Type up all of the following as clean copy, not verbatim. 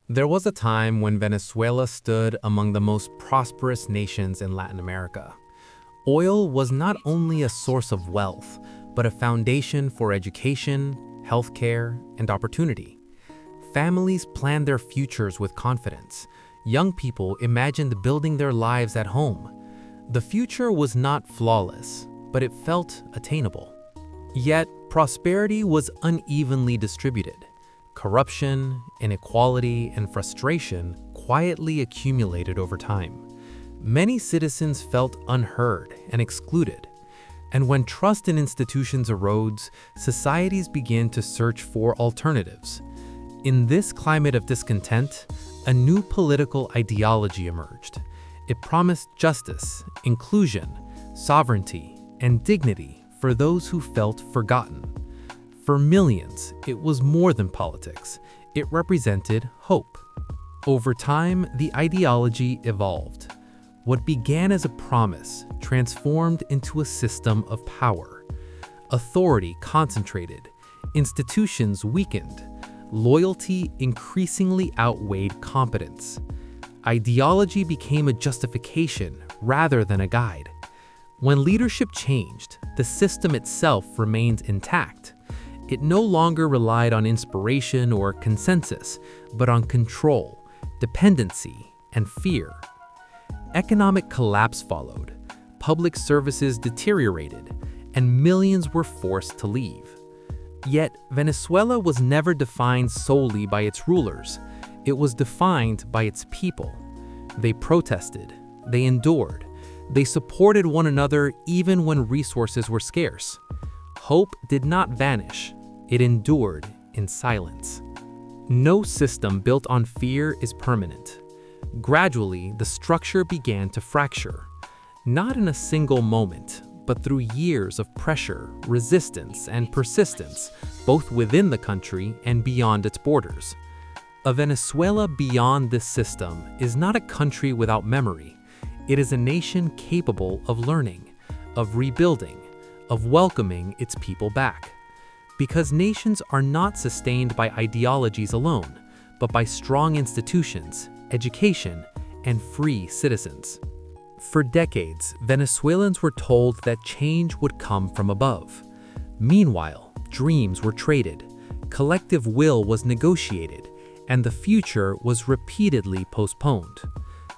There was a time when Venezuela stood among the most prosperous nations in Latin America. Oil was not only a source of wealth, but a foundation for education, healthcare, and opportunity. Families planned their futures with confidence. Young people imagined building their lives at home. The future was not flawless, but it felt attainable. Yet, prosperity was unevenly distributed. Corruption, inequality, and frustration quietly accumulated over time. Many citizens felt unheard and excluded. And when trust in institutions erodes, societies began to search for alternatives. In this climate of discontent, a new political ideology emerged. It promised justice, inclusion, sovereignty, and dignity for those who felt forgotten. For millions, it was more than politics. It represented hope. Over time, the ideology evolved. What began as a promise transformed into a system of power. Authority concentrated, institutions weakened, loyalty increasingly outweighed competence. Ideology became a justification rather than a guide. When leadership changed, the system itself remained intact. It no longer relied on inspiration or consensus, but on control, dependency, and fear. Economic collapse followed, public services deteriorated, and millions were forced to leave. Yet, Venezuela was never defined solely by its rulers. It was defined by its people. They protested, they endured, they supported one another even when resources were scarce. Hope did not vanish, it endured in silence. No system built on fear is permanent. Gradually, the structure began to fracture, not in a single moment, but through years of pressure, resistance, and persistence, both within the country and beyond its borders. A Venezuela beyond this system is not a country without memory. It is a nation capable of learning, of rebuilding, of welcoming its people back. Because nations are not sustained by ideologies alone, but by strong institutions, education, and free citizens. For decades, Venezuelans were told that change would come from above. Meanwhile, dreams were traded, collective will was negotiated, and the future was repeatedly postponed.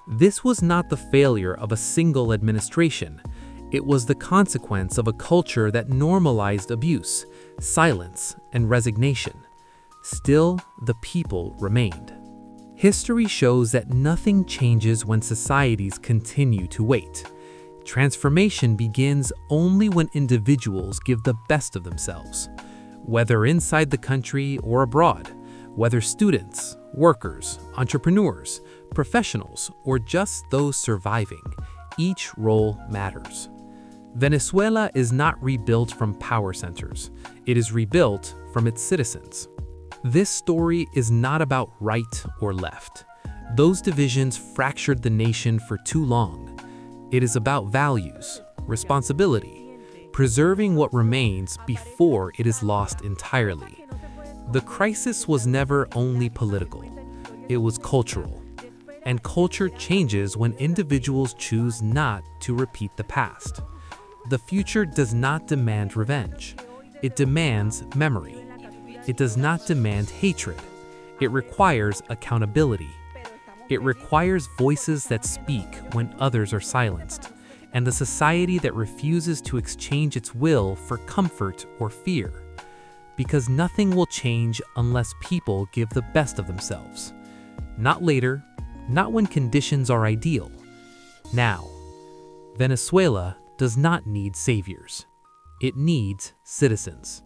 This was not the failure of a single administration. It was the consequence of a culture that normalized abuse, silence, and resignation. Still, the people remained. History shows that nothing changes when societies continue to wait. Transformation begins only when individuals give the best of themselves. Whether inside the country or abroad, whether students, workers, entrepreneurs, professionals, or just those surviving, each role matters. Venezuela is not rebuilt from power centers. It is rebuilt from its citizens. This story is not about right or left. Those divisions fractured the nation for too long. It is about values, responsibility, preserving what remains before it is lost entirely. The crisis was never only political. It was cultural. And culture changes when individuals choose not to repeat the past. The future does not demand revenge. It demands memory. It does not demand hatred. It requires accountability. It requires voices that speak when others are silenced, and a society that refuses to exchange its will for comfort or fear. Because nothing will change unless people give the best of themselves. Not later, not when conditions are ideal. Now. Venezuela does not need saviors. It needs citizens.